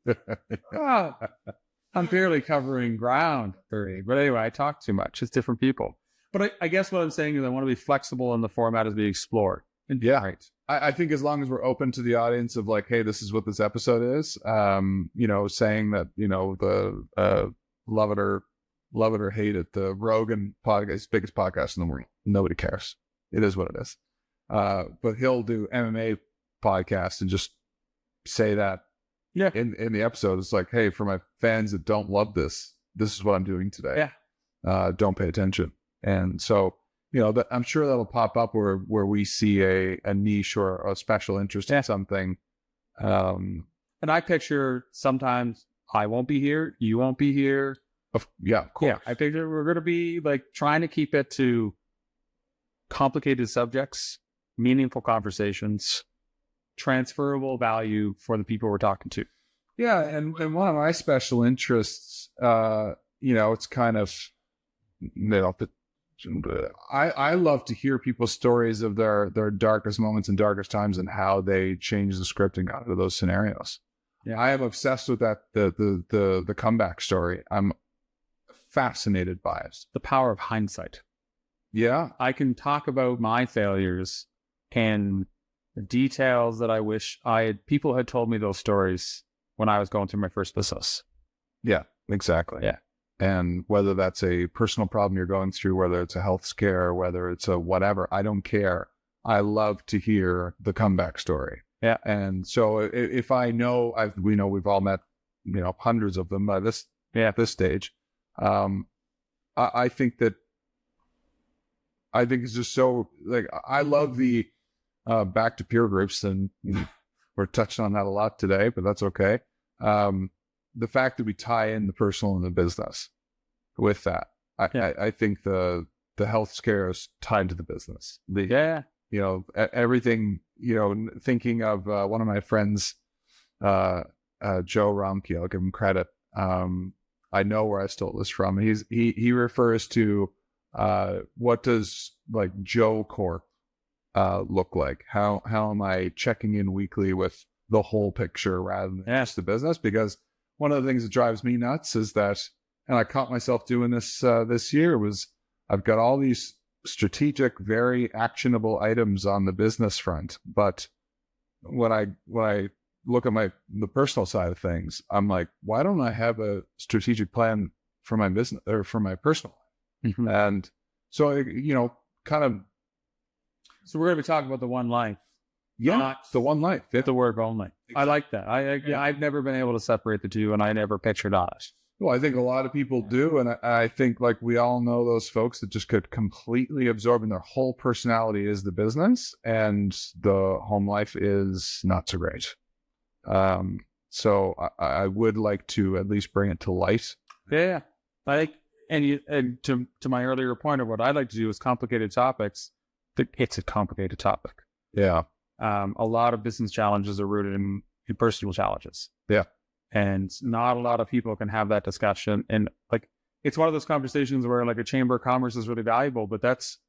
I'm barely covering ground, 30. But anyway, I talk too much. It's different people. But I guess what I'm saying is I want to be flexible in the format as we explore. Yeah. Right. I think as long as we're open to the audience of like, hey, this is what this episode is, saying that, the love it or hate it, the Rogan podcast, biggest podcast in the world. Nobody cares. It is what it is. But he'll do MMA podcasts and just say that in the episode. It's like, hey, for my fans that don't love this is what I'm doing today. Don't pay attention. And so, I'm sure that'll pop up where we see a niche or a special interest in something. And I picture sometimes I won't be here, you won't be here. Of course. Yeah, I picture we're going to be like trying to keep it to complicated subjects, meaningful conversations, transferable value for the people we're talking to. Yeah, and one of my special interests, it's kind of, I love to hear people's stories of their darkest moments and darkest times and how they change the scripting out of those scenarios. Yeah, I am obsessed with that, the comeback story. I'm fascinated by it. The power of hindsight. Yeah. I can talk about my failures and the details that I wish people had told me those stories when I was going through my first business. Yeah, exactly. Yeah. And whether that's a personal problem you're going through, whether it's a health scare, whether it's a whatever, I don't care. I love to hear the comeback story. Yeah. And so if I know, we know we've all met, hundreds of them by this stage. I think it's just so, like, I love the back to peer groups, and we're touching on that a lot today, but that's okay. The fact that we tie in the personal and the business with that, I think the health scare is tied to the business. Everything, thinking of one of my friends, Joe Romke, I'll give him credit. I know where I stole this from. He refers to what does like Joe Corp look like? How am I checking in weekly with the whole picture rather than just the business? Because one of the things that drives me nuts is that, and I caught myself doing this this year, was I've got all these strategic, very actionable items on the business front, but when I look at the personal side of things, I'm like, why don't I have a strategic plan for my business or for my personal life? Mhm. And so, kind of, So we're going to be talking about the one life, not the one life. Yeah. the work only. I like that. I've never been able to separate the two, and I never pictured on it. Well, I think a lot of people do. And I think like we all know those folks that just could completely absorb, and their whole personality is the business, and the home life is not so great. So I would like to at least bring it to light. Yeah. And to my earlier point of what I like to do is complicated topics. It's a complicated topic. Yeah. A lot of business challenges are rooted in personal challenges. Yeah. And not a lot of people can have that discussion. And like, it's one of those conversations where like a chamber of commerce is really valuable, but that's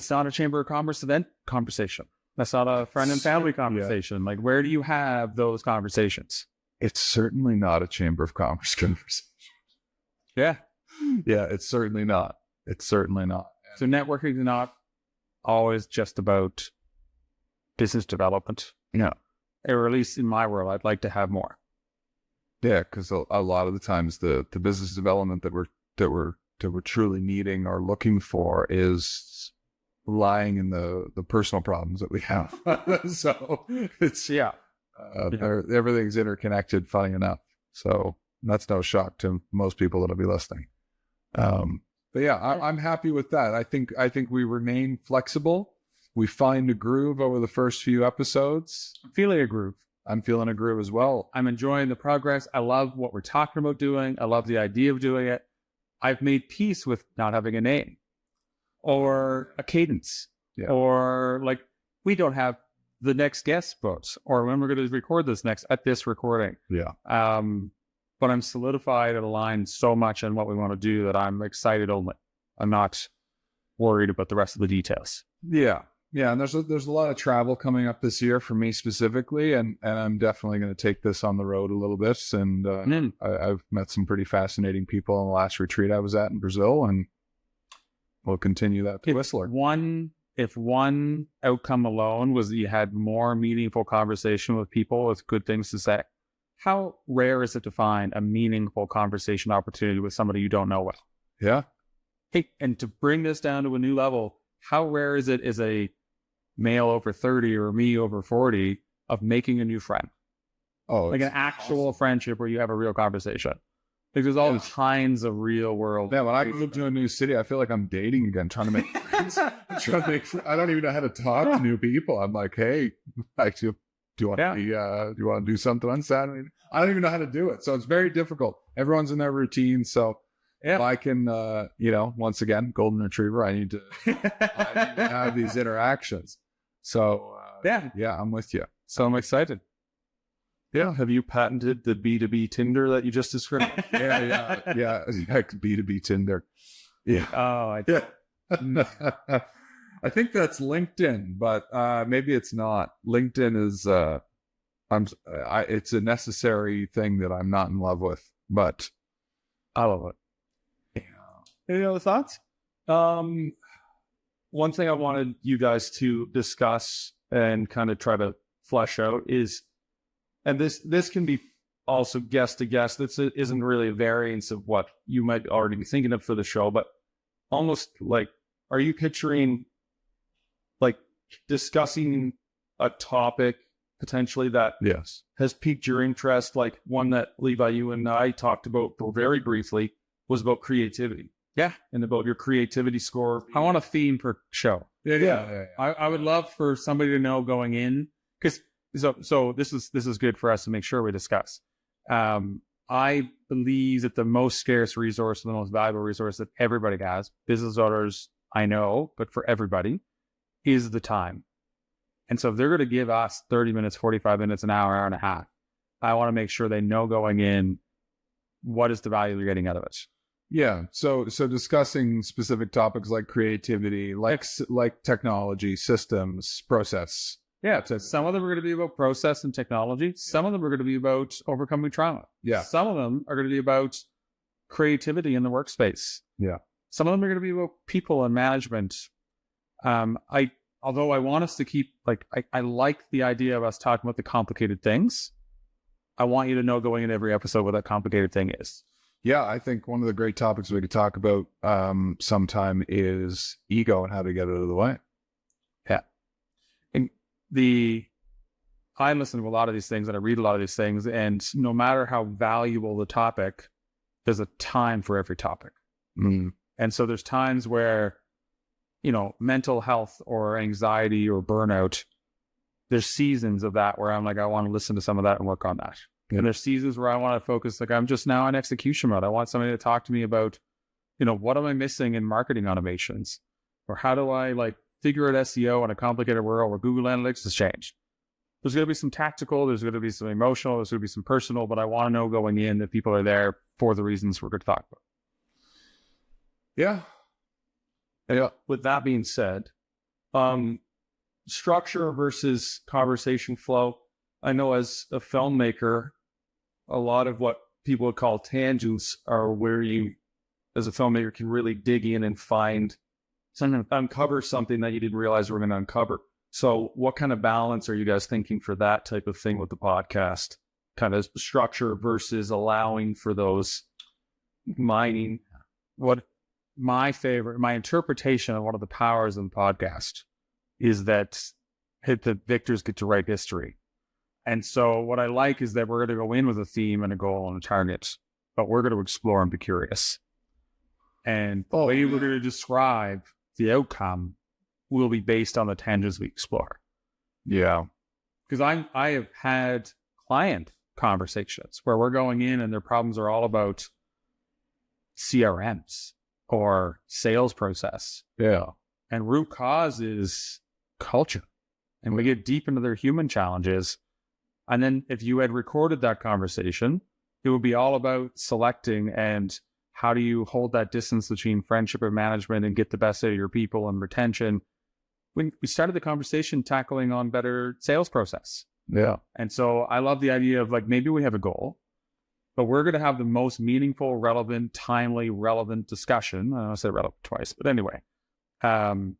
not a chamber of commerce event conversation. That's not a friend and family conversation. Yeah. Like, where do you have those conversations? It's certainly not a chamber of commerce conversation. Yeah. Yeah, it's certainly not. It's certainly not. So networking is not always just about business development. Yeah. Or at least in my world, I'd like to have more. Yeah, because a lot of the times the business development that we're truly needing or looking for is lying in the personal problems that we have. So it's everything's interconnected. Funny enough, so that's no shock to most people that'll be listening. But yeah, I'm happy with that. I think we remain flexible. We find a groove over the first few episodes. I'm feeling a groove. I'm feeling a groove as well. I'm enjoying the progress. I love what we're talking about doing. I love the idea of doing it. I've made peace with not having a name or a cadence or like we don't have the next guest booked or when we're going to record this next at this recording. Yeah. But I'm solidified and aligned so much on what we want to do that I'm excited only. I'm not worried about the rest of the details. Yeah. Yeah, and there's a lot of travel coming up this year for me specifically, and I'm definitely going to take this on the road a little bit. And I've met some pretty fascinating people in the last retreat I was at in Brazil, and we'll continue that to Whistler. If one outcome alone was that you had more meaningful conversation with people with good things to say, how rare is it to find a meaningful conversation opportunity with somebody you don't know well? Yeah. Hey, and to bring this down to a new level, how rare is it as a male over 30 or me over 40 of making a new friend? Oh, like an actual friendship where you have a real conversation. Like there's all kinds of real world. Yeah, when I move to a new city, I feel like I'm dating again, trying to make friends. I don't even know how to talk to new people. I'm like, hey, do you want to do something on Saturday? I don't even know how to do it. So it's very difficult. Everyone's in their routine. So if I can, once again, golden retriever, I need to have these interactions. So I'm with you. So I'm excited. Yeah. Have you patented the B2B Tinder that you just described? Yeah. B2B Tinder. Yeah. Oh, I think that's LinkedIn, but maybe it's not. LinkedIn is it's a necessary thing that I'm not in love with, but I love it. Yeah. Any other thoughts? One thing I wanted you guys to discuss and kind of try to flesh out is, and this can be also guest to guest. This isn't really a variance of what you might already be thinking of for the show, but almost like, are you picturing like discussing a topic potentially that has piqued your interest? Like one that Levi, you and I talked about very briefly was about creativity. Yeah. And about your creativity score. I want a theme per show. Yeah. I would love for somebody to know going in, because so this is good for us to make sure we discuss. I believe that the most scarce resource, the most valuable resource that everybody has, business owners, I know, but for everybody, is the time. And so if they're going to give us 30 minutes, 45 minutes, an hour, hour and a half, I want to make sure they know going in, what is the value they're getting out of it. Yeah. So discussing specific topics like creativity, like technology, systems, process. Yeah. So some of them are going to be about process and technology. Some of them are going to be about overcoming trauma. Yeah. Some of them are going to be about creativity in the workspace. Yeah. Some of them are going to be about people and management. I although I want us to keep, like, I like the idea of us talking about the complicated things. I want you to know going in every episode what that complicated thing is. Yeah, I think one of the great topics we could talk about sometime is ego and how to get it out of the way. Yeah. And I listen to a lot of these things and I read a lot of these things, and no matter how valuable the topic, there's a time for every topic. And so there's times where, mental health or anxiety or burnout, there's seasons of that where I'm like, I want to listen to some of that and work on that. Yeah. And there's seasons where I want to focus, like I'm just now on execution mode. I want somebody to talk to me about, what am I missing in marketing automations? Or how do I figure out SEO in a complicated world where Google Analytics has changed? There's going to be some tactical, there's going to be some emotional, there's going to be some personal, but I want to know going in that people are there for the reasons we're going to talk about. Yeah. Yeah. With that being said, structure versus conversation flow. I know as a filmmaker, a lot of what people would call tangents are where you, as a filmmaker, can really dig in and uncover something that you didn't realize we were going to uncover. So what kind of balance are you guys thinking for that type of thing with the podcast? Kind of structure versus allowing for those mining. What my interpretation of one of the powers of the podcast is that the victors get to write history. And so what I like is that we're going to go in with a theme and a goal and a target, but we're going to explore and be curious. And the way we're going to describe the outcome will be based on the tangents we explore. Yeah. Because I have had client conversations where we're going in and their problems are all about CRMs or sales process. Yeah. And root cause is culture. And we get deep into their human challenges. And then if you had recorded that conversation, it would be all about selecting and how do you hold that distance between friendship and management and get the best out of your people and retention. When we started the conversation tackling on better sales process. Yeah. And so I love the idea of maybe we have a goal, but we're going to have the most meaningful, relevant, timely, relevant discussion. I said relevant twice, but anyway, to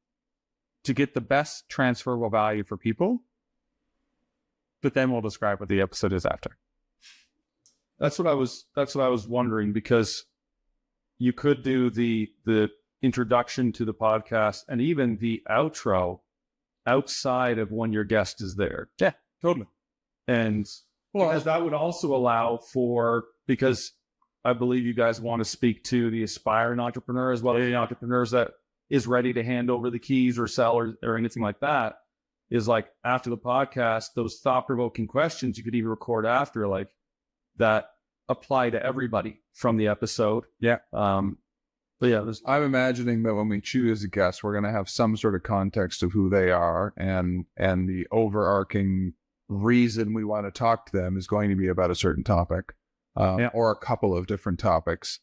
get the best transferable value for people. But then we'll describe what the episode is after. That's what I was wondering, because you could do the introduction to the podcast and even the outro outside of when your guest is there. Yeah, totally. And because that would also allow for, because I believe you guys want to speak to the aspiring entrepreneur as well as the entrepreneurs that is ready to hand over the keys or sell or anything like that, is after the podcast, those thought-provoking questions you could even record after, that apply to everybody from the episode. Yeah. But yeah, I'm imagining that when we choose a guest, we're going to have some sort of context of who they are, and the overarching reason we want to talk to them is going to be about a certain topic, or a couple of different topics.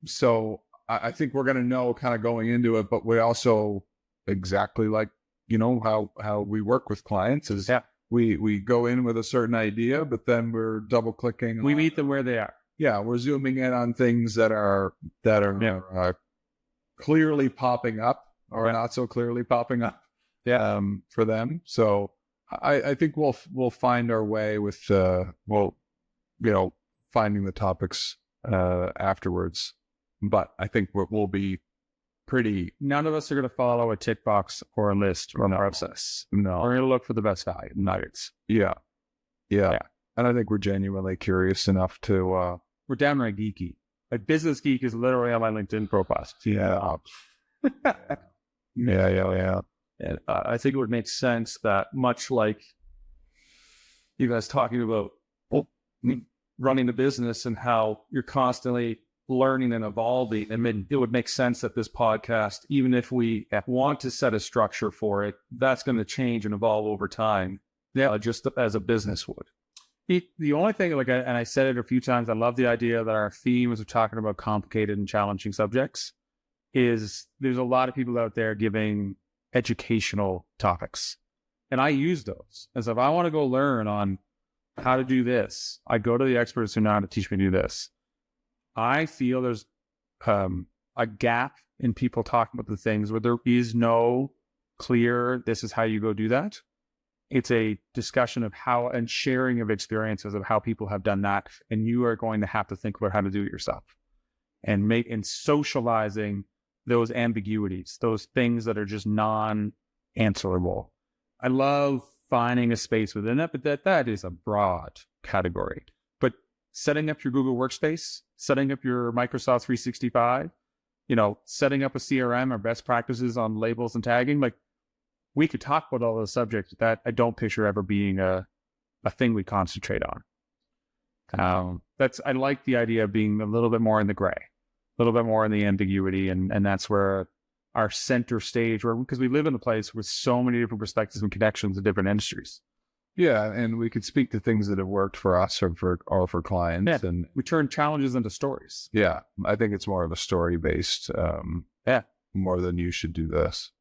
So I think we're going to know kind of going into it, but we also exactly how we work with clients is we go in with a certain idea, but then we're double clicking. We meet them where they are. Yeah, we're zooming in on things that are clearly popping up or not so clearly popping up for them. So I think we'll find our way with finding the topics afterwards. But I think we'll be pretty. None of us are going to follow a tick box or a list or a process. No, we're going to look for the best value nuggets. Yeah. And I think we're genuinely curious enough to. We're downright geeky. Business geek is literally on my LinkedIn profile. Yeah. Yeah. And I think it would make sense that, much like you guys talking about running the business and how you're constantly learning and evolving, it would make sense that this podcast, even if we want to set a structure for it, that's going to change and evolve over time. Yeah, just as a business would. The only thing, and I said it a few times, I love the idea that our theme as we're talking about complicated and challenging subjects is there's a lot of people out there giving educational topics. And I use those as if I want to go learn on how to do this, I go to the experts who know how to teach me to do this. I feel there's a gap in people talking about the things where there is no clear, this is how you go do that. It's a discussion of how and sharing of experiences of how people have done that. And you are going to have to think about how to do it yourself and socializing those ambiguities, those things that are just non-answerable. I love finding a space within it, but that is a broad category. But setting up your Google Workspace, setting up your Microsoft 365, setting up a CRM or best practices on labels and tagging, like we could talk about all those subjects that I don't picture ever being a thing we concentrate on. I like the idea of being a little bit more in the gray, a little bit more in the ambiguity. And that's where our center stage, because we live in a place with so many different perspectives and connections in different industries. Yeah, and we could speak to things that have worked for us or for clients. Yeah, and we turn challenges into stories. Yeah, I think it's more of a story-based, more than you should do this.